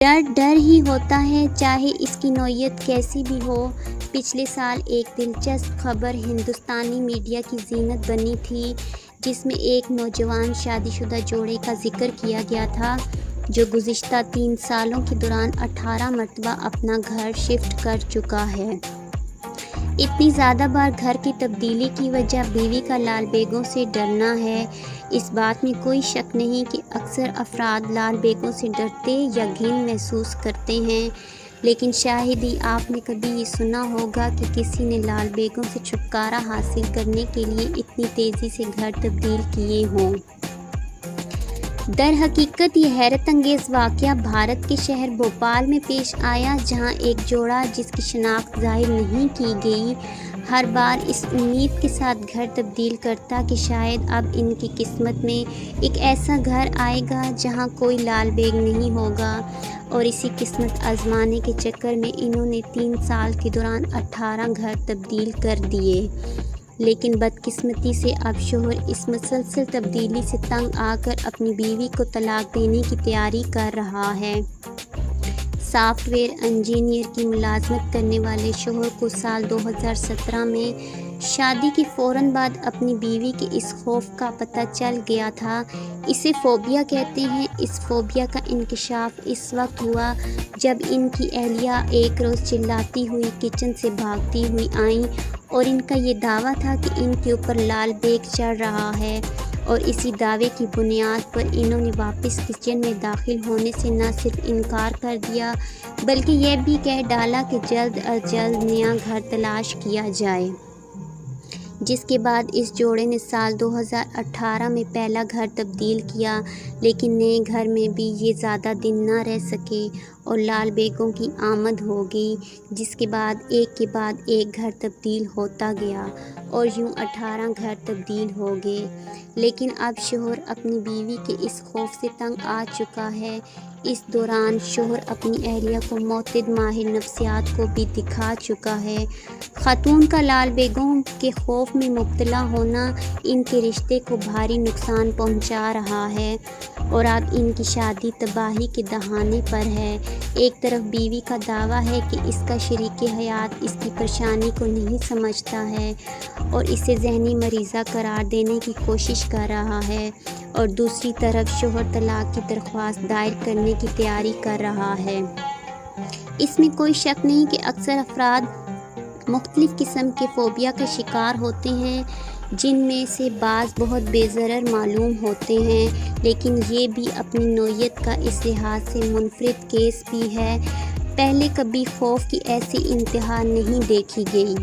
ڈر ڈر ہی ہوتا ہے، چاہے اس کی نوعیت کیسی بھی ہو۔ پچھلے سال ایک دلچسپ خبر ہندوستانی میڈیا کی زینت بنی تھی، جس میں ایک نوجوان شادی شدہ جوڑے کا ذکر کیا گیا تھا جو گزشتہ 3 سالوں کے دوران 18 مرتبہ اپنا گھر شفٹ کر چکا ہے۔ اتنی زیادہ بار گھر کی تبدیلی کی وجہ بیوی کا لال بیگوں سے ڈرنا ہے۔ اس بات میں کوئی شک نہیں کہ اکثر افراد لال بیگوں سے ڈرتے یا گھن محسوس کرتے ہیں، لیکن شاید ہی آپ نے کبھی یہ سنا ہوگا کہ کسی نے لال بیگوں سے چھٹکارا حاصل کرنے کے لیے اتنی تیزی سے گھر تبدیل کیے ہوں۔ در حقیقت یہ حیرت انگیز واقعہ بھارت کے شہر بھوپال میں پیش آیا، جہاں ایک جوڑا جس کی شناخت ظاہر نہیں کی گئی، ہر بار اس امید کے ساتھ گھر تبدیل کرتا کہ شاید اب ان کی قسمت میں ایک ایسا گھر آئے گا جہاں کوئی لال بیگ نہیں ہوگا، اور اسی قسمت آزمانے کے چکر میں انہوں نے 3 سال کے دوران 18 گھر تبدیل کر دیے۔ لیکن بدقسمتی سے اب شوہر اس مسلسل تبدیلی سے تنگ آ کر اپنی بیوی کو طلاق دینے کی تیاری کر رہا ہے۔ سافٹ ویئر انجینئر کی ملازمت کرنے والے شوہر کو سال 2017 میں شادی کے فوراً بعد اپنی بیوی کے اس خوف کا پتہ چل گیا تھا۔ اسے فوبیا کہتے ہیں۔ اس فوبیا کا انکشاف اس وقت ہوا جب ان کی اہلیہ ایک روز چلاتی ہوئی کچن سے بھاگتی ہوئی آئیں اور ان کا یہ دعویٰ تھا کہ ان کے اوپر لال بیگ چڑھ رہا ہے، اور اسی دعوے کی بنیاد پر انہوں نے واپس کچن میں داخل ہونے سے نہ صرف انکار کر دیا بلکہ یہ بھی کہہ ڈالا کہ جلد از جلد نیا گھر تلاش کیا جائے، جس کے بعد اس جوڑے نے سال 2018 میں پہلا گھر تبدیل کیا، لیکن نئے گھر میں بھی یہ زیادہ دن نہ رہ سکے اور لال بیگوں کی آمد ہو گئی، جس کے بعد ایک کے بعد ایک گھر تبدیل ہوتا گیا اور یوں 18 گھر تبدیل ہو گئے۔ لیکن اب شوہر اپنی بیوی کے اس خوف سے تنگ آ چکا ہے۔ اس دوران شوہر اپنی اہلیہ کو معتد ماہر نفسیات کو بھی دکھا چکا ہے۔ خاتون کا لال بیگوں کے خوف میں مبتلا ہونا ان کے رشتے کو بھاری نقصان پہنچا رہا ہے اور اب ان کی شادی تباہی کے دہانے پر ہے۔ ایک طرف بیوی کا دعویٰ ہے کہ اس کا شریک حیات اس کی پریشانی کو نہیں سمجھتا ہے اور اسے ذہنی مریضہ قرار دینے کی کوشش کر رہا ہے، اور دوسری طرف شوہر طلاق کی درخواست دائر کرنے کی تیاری کر رہا ہے۔ اس میں کوئی شک نہیں کہ اکثر افراد مختلف قسم کے فوبیا کا شکار ہوتے ہیں، جن میں سے بعض بہت بے ضرر معلوم ہوتے ہیں، لیکن یہ بھی اپنی نوعیت کا اس لحاظ سے منفرد کیس بھی ہے۔ پہلے کبھی خوف کی ایسی انتہا نہیں دیکھی گئی۔